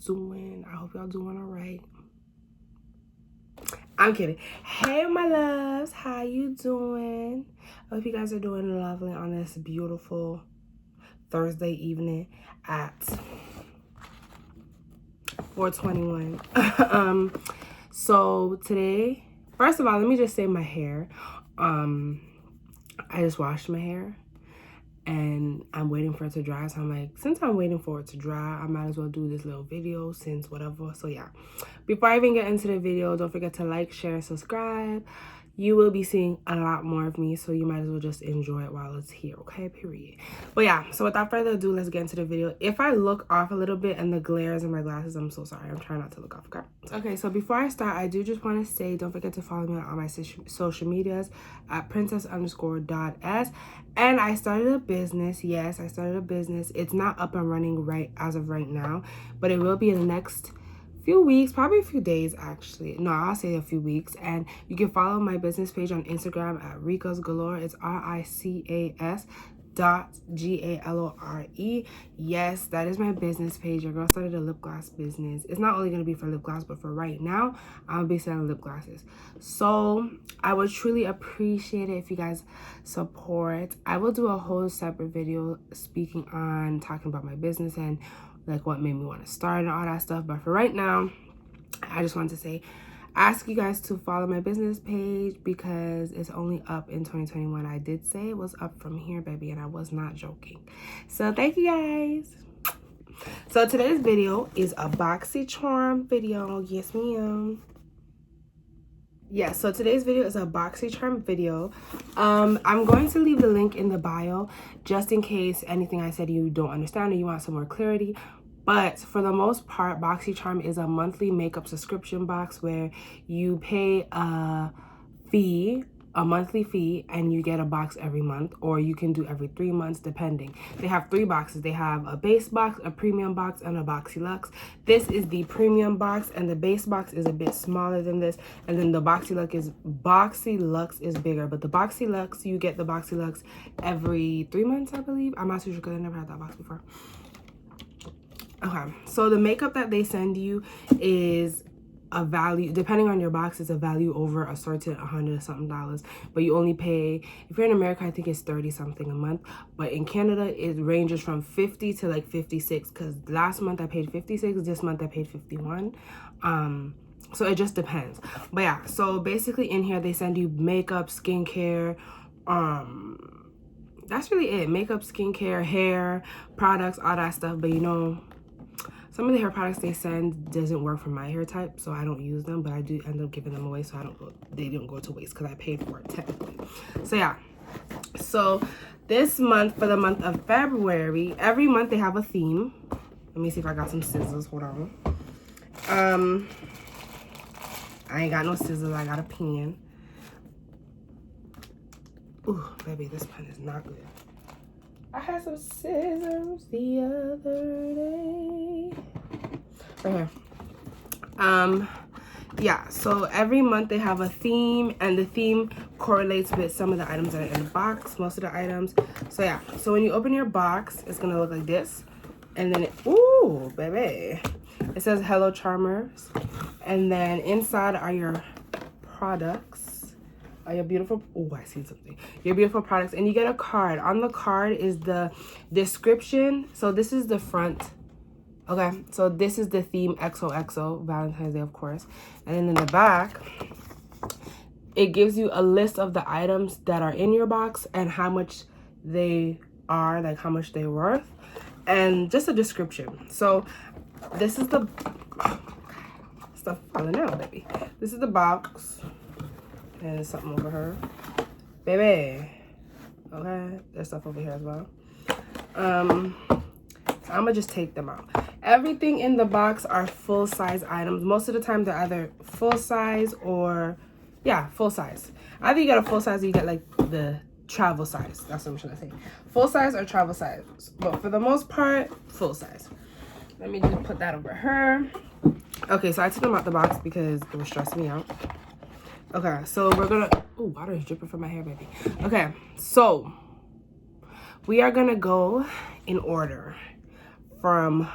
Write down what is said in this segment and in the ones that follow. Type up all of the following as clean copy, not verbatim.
doing? I hope y'all doing all right. I'm kidding. Hey, my loves, how you doing? I hope you guys are doing lovely on this beautiful Thursday evening at 4:21. So today, first of all, let me just say my hair. I just washed my hair and I'm waiting for it to dry. So I'm like, since I'm waiting for it to dry, I might as well do this little video since whatever. So yeah, before I even get into the video, don't forget to like, share, subscribe. You will be seeing a lot more of me, so you might as well just enjoy it while it's here, okay? Period. But yeah, so without further ado, let's get into the video. If I look off a little bit and the glare is in my glasses, I'm so sorry. I'm trying not to look off, okay? Okay, so before I start, I do just want to say, don't forget to follow me on all my social medias at princess_.s. And I started a business. Yes, I started a business. It's not up and running right as of right now, but it will be in the next few weeks, probably a few days actually. No, I'll say a few weeks. And you can follow my business page on Instagram at ricas.galore. It's RICAS.GALORE. Yes, that is my business page. Your girl started a lip gloss business. It's not only going to be for lip gloss, but for right now, I'll be selling lip glosses. So I would truly appreciate it if you guys support. I will do a whole separate video talking about my business and like what made me want to start and all that stuff. But for right now, I just wanted to ask you guys to follow my business page because it's only up in 2021. I did say it was up from here, baby, and I was not joking. So thank you guys. So today's video is a Boxycharm video. Yes, ma'am. Yeah, so today's video is a Boxycharm video. I'm going to leave the link in the bio just in case anything I said you don't understand or you want some more clarity. But for the most part, Boxycharm is a monthly makeup subscription box where you pay a monthly fee, and you get a box every month, or you can do every 3 months depending. They have 3 boxes. They have a base box, a premium box, and a Boxylux. This is the premium box, and the base box is a bit smaller than this, and then the Boxylux is bigger. But the Boxylux, you get the Boxylux every 3 months, I believe. I'm not too sure because I never had that box before. Okay, so the makeup that they send you is a value, depending on your box, it's a value over a certain $100 something, but you only pay, if you're in America, I think it's 30 something a month, but in Canada it ranges from 50 to like 56, because last month I paid 56, this month I paid 51. So it just depends. But yeah, so basically in here they send you makeup, skincare, that's really it. Makeup, skincare, hair products, all that stuff. But you know, some of the hair products they send doesn't work for my hair type, so I don't use them, but I do end up giving them away, so they don't go to waste because I paid for it technically. So yeah, so this month, for the month of February, every month they have a theme. Let me see if I got some scissors. Hold on. I ain't got no scissors. I got a pen. Ooh, baby, this pen is not good. I had some scissors the other day. Right here. Yeah, so every month they have a theme, and the theme correlates with some of the items that are in the box, most of the items. So yeah, so when you open your box, it's gonna look like this. And then ooh, baby. It says Hello Charmers. And then inside are your products. Your beautiful, oh, I see something. Your beautiful products, and you get a card. On the card is the description. So this is the front. Okay, so this is the theme XOXO, Valentine's Day, of course. And then in the back, it gives you a list of the items that are in your box and how much they are, like how much they're worth, and just a description. So this is the stuff falling out, baby. This is the box. And there's something over here. Baby. Okay. There's stuff over here as well. So I'm gonna just take them out. Everything in the box are full-size items. Most of the time they're either full-size or, yeah, full-size. Either you get a full-size or you get like the travel size. That's what I'm trying to say. Full-size or travel size. But for the most part, full-size. Let me just put that over here. Okay, so I took them out the box because it was stressing me out. Okay, so we're gonna, oh, water is dripping from my hair, baby. Okay, so we are gonna go in order from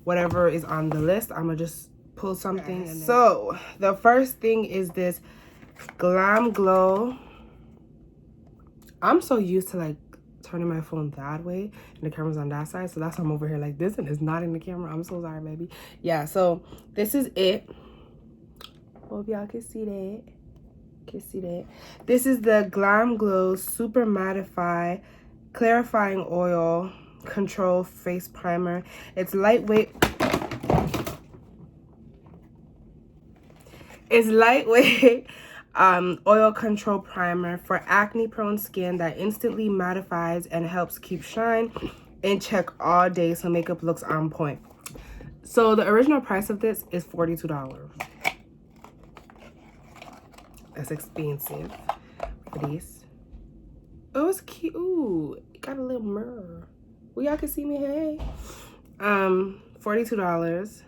whatever is on the list. I'm gonna just pull something. Okay. So the first thing is this Glam Glow. I'm so used to like turning my phone that way and the camera's on that side, so that's why I'm over here like this and it's not in the camera. I'm so sorry, baby. Yeah, so this is it. Hope y'all can see that. This is the Glam Glow Super Mattify Clarifying Oil Control Face Primer. It's lightweight. It's lightweight oil control primer for acne prone skin that instantly mattifies and helps keep shine in check all day so makeup looks on point. So the original price of this is $42. That's expensive for this. Oh, it's cute. Ooh, it got a little mirror. Well, y'all can see me. Hey. $42.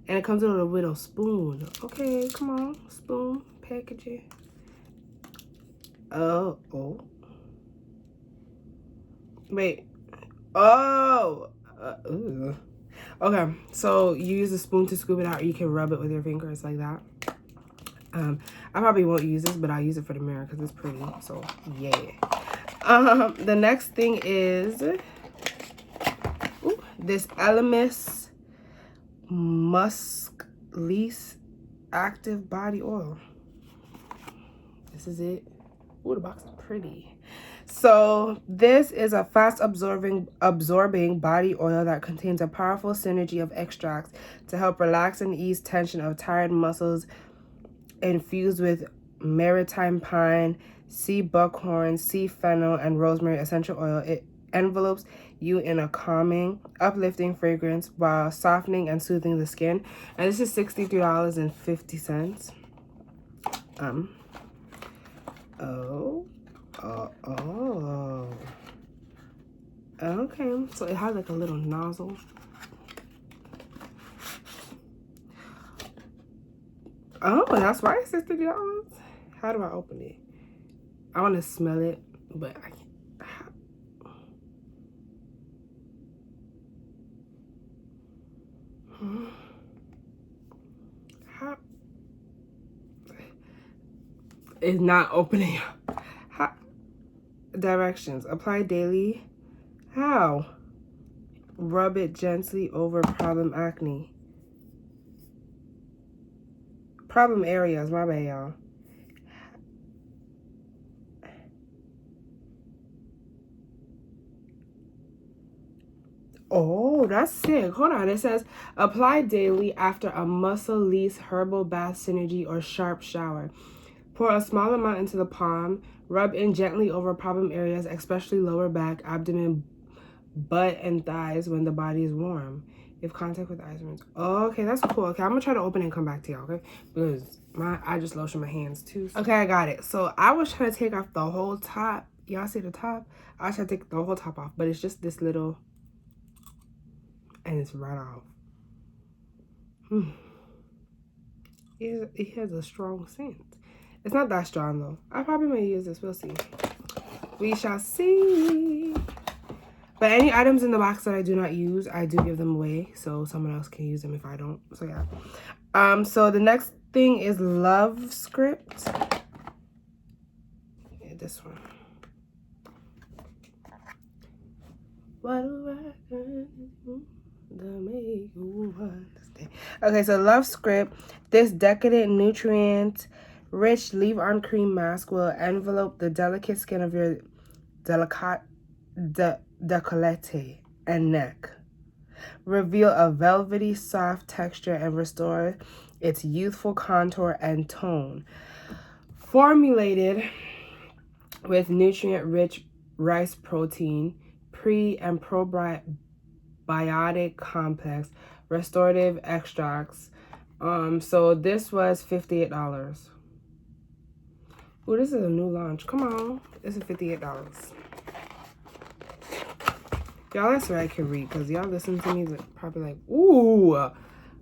And it comes with a little spoon. Okay, come on. Spoon packaging. Oh. Wait. Oh. Okay, so you use a spoon to scoop it out, or you can rub it with your fingers like that. I probably won't use this, but I'll use it for the mirror because it's pretty. So yeah. The next thing is this Elemis Musk Lease Active Body Oil. This is it. Ooh, the box is pretty. So this is a fast absorbing body oil that contains a powerful synergy of extracts to help relax and ease tension of tired muscles. Infused with maritime pine, sea buckhorn, sea fennel, and rosemary essential oil, it envelopes you in a calming, uplifting fragrance while softening and soothing the skin. And this is $63.50. Okay, so it has like a little nozzle. Oh, that's why it's $60. How do I open it? I want to smell it, but I can't. How? It's not opening. How? Directions. Apply daily. How? Rub it gently over problem acne. Problem areas, my bad, y'all. Oh, that's sick. Hold on. It says, apply daily after a muscle lease, herbal bath, synergy, or sharp shower. Pour a small amount into the palm. Rub in gently over problem areas, especially lower back, abdomen, butt, and thighs when the body is warm. If contact with eyes remains. Oh, okay, that's cool. Okay, I'm gonna try to open it and come back to y'all, okay? Because I just lotion my hands too. Okay, I got it. So I was trying to take off the whole top. Y'all see the top? I was trying to take the whole top off, but it's just this little, and it's right off. It has a strong scent. It's not that strong though. I probably may use this. We'll see. We shall see. But any items in the box that I do not use, I do give them away, so someone else can use them if I don't. So yeah. So the next thing is Love Script. Yeah, this one. What do I do to make you understand? Okay, so Love Script. This decadent, nutrient-rich leave-on cream mask will envelope the delicate skin of your décolleté and neck, reveal a velvety soft texture, and restore its youthful contour and tone. Formulated with nutrient-rich rice protein, pre and probiotic complex, restorative extracts. So this was $58. Oh, this is a new launch. Come on, this is $58. Y'all, that's what I can read, because y'all listen to me probably like, ooh,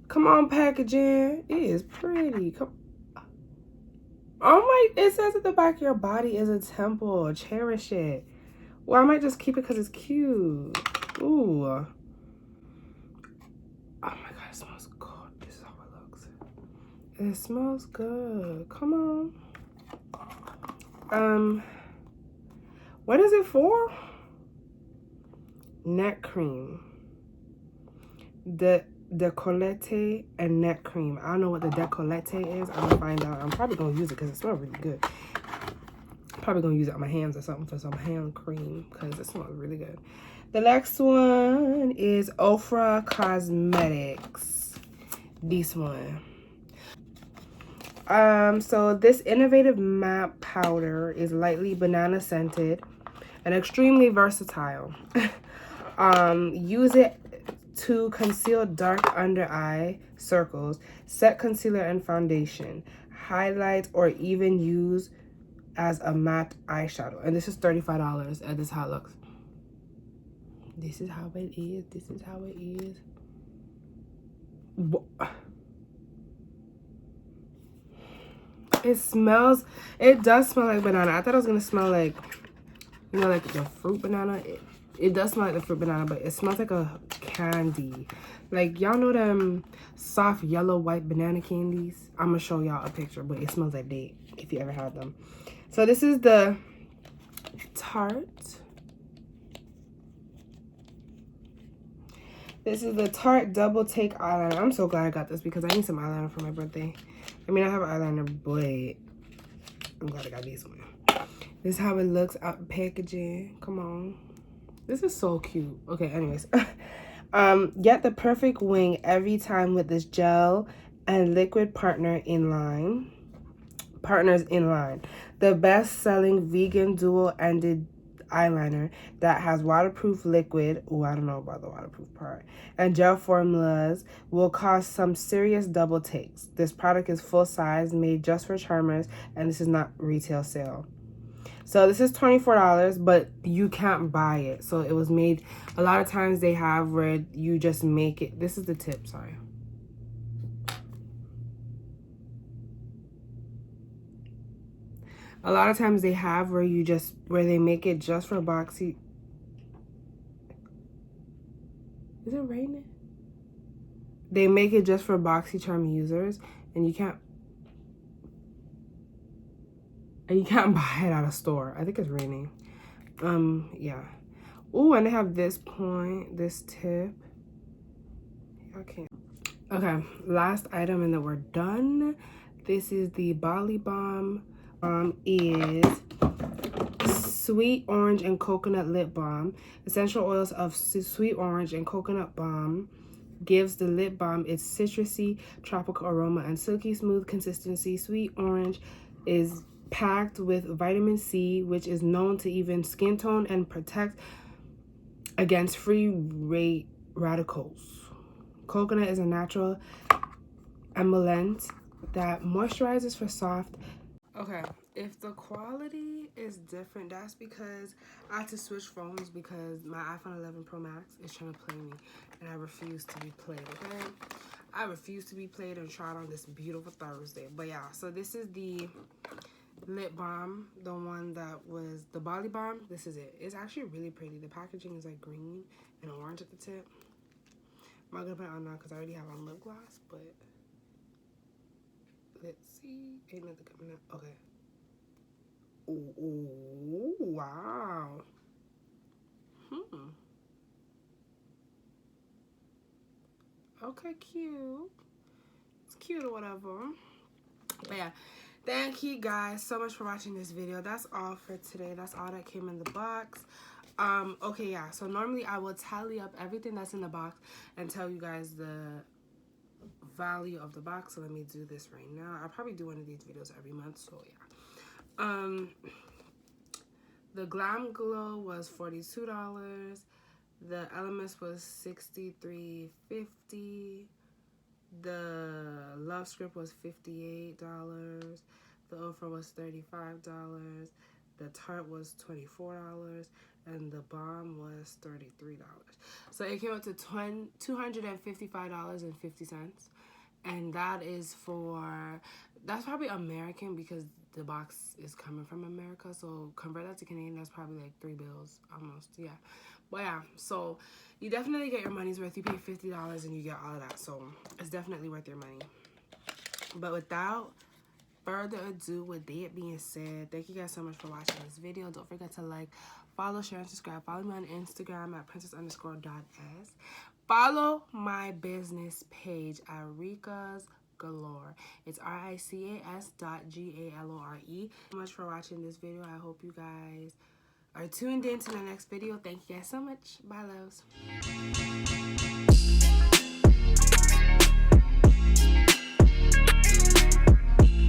come on, packaging. It is pretty. Come. Oh my, it says at the back, your body is a temple. Cherish it. Well, I might just keep it because it's cute. Ooh. Oh my god, it smells good. This is how it looks. It smells good. Come on. What is it for? Neck cream. The decollete and neck cream. I don't know what the decollete is. I'm gonna find out. I'm probably gonna use it because it smells really good. Probably gonna use it on my hands or something for some hand cream because it smells really good. The next one is Ofra Cosmetics. This one. So this innovative matte powder is lightly banana scented and extremely versatile. Use it to conceal dark under eye circles, set concealer and foundation, highlight, or even use as a matte eyeshadow. And this is $35, and this is how it looks. This is how it is. This is how it is. It does smell like banana. I thought it was gonna smell like, you know, like the fruit banana. It does smell like the fruit banana, but it smells like a candy. Like, y'all know them soft yellow white banana candies? I'm gonna show y'all a picture, but it smells like that if you ever had them. So this is the Tarte. This is the Tarte Double Take Eyeliner. I'm so glad I got this because I need some eyeliner for my birthday. I mean, I have an eyeliner, but I'm glad I got this one. This is how it looks out the packaging. Come on. This is so cute. Okay, anyways. Get the perfect wing every time with this gel and liquid partners in line. The best-selling vegan dual-ended eyeliner that has waterproof liquid, I don't know about the waterproof part, and gel formulas will cause some serious double takes. This product is full size, made just for charmers, and this is not retail sale. So this is $24, but you can't buy it. So it was made, a lot of times they have where you just make it. This is the tip, sorry. A lot of times they have where they make it just for Boxy. Is it raining? They make it just for Boxycharm users, and you can't buy it at a store. I think it's raining. Yeah. Oh, and they have this tip. Okay. Okay, last item and then we're done. This is the Bali Balm. Is sweet orange and coconut lip balm. Essential oils of sweet orange and coconut balm gives the lip balm its citrusy tropical aroma and silky smooth consistency. Sweet orange is packed with vitamin C, which is known to even skin tone and protect against free radicals. Coconut is a natural emollient that moisturizes for soft. Okay, if the quality is different, that's because I had to switch phones because my iPhone 11 Pro Max is trying to play me, and I refuse to be played, okay? I refuse to be played and tried on this beautiful Thursday. But yeah, so this is the lip balm, the one that was the Bali Balm. This is it. It's actually really pretty. The packaging is like green and orange at the tip. I'm not gonna put it on now because I already have on lip gloss, but let's see. Ain't nothing coming out. Okay. Ooh, wow. Okay, cute. It's cute or whatever. But yeah, thank you guys so much for watching this video. That's all for today. That's all that came in the box. Okay, yeah. So normally I will tally up everything that's in the box and tell you guys the value of the box. So let me do this right now. I'll probably do one of these videos every month. So yeah. The Glam Glow was $42. The Elements was $63.50. The Love Script was $58. The Ofra was $35. The Tarte was $24. And the Balm was $33. So it came up to $255.50. And that is that's probably American because the box is coming from America. So convert that to Canadian, that's probably like $3 almost, yeah. But yeah, so you definitely get your money's worth. You pay $50 and you get all of that. So it's definitely worth your money. But without further ado, with that being said, thank you guys so much for watching this video. Don't forget to like, follow, share, and subscribe. Follow me on Instagram at princess_.s. Follow my business page at ricas.galore. It's RICAS.GALORE. Thank you so much for watching this video. I hope you guys are tuned in to the next video. Thank you guys so much. Bye, loves.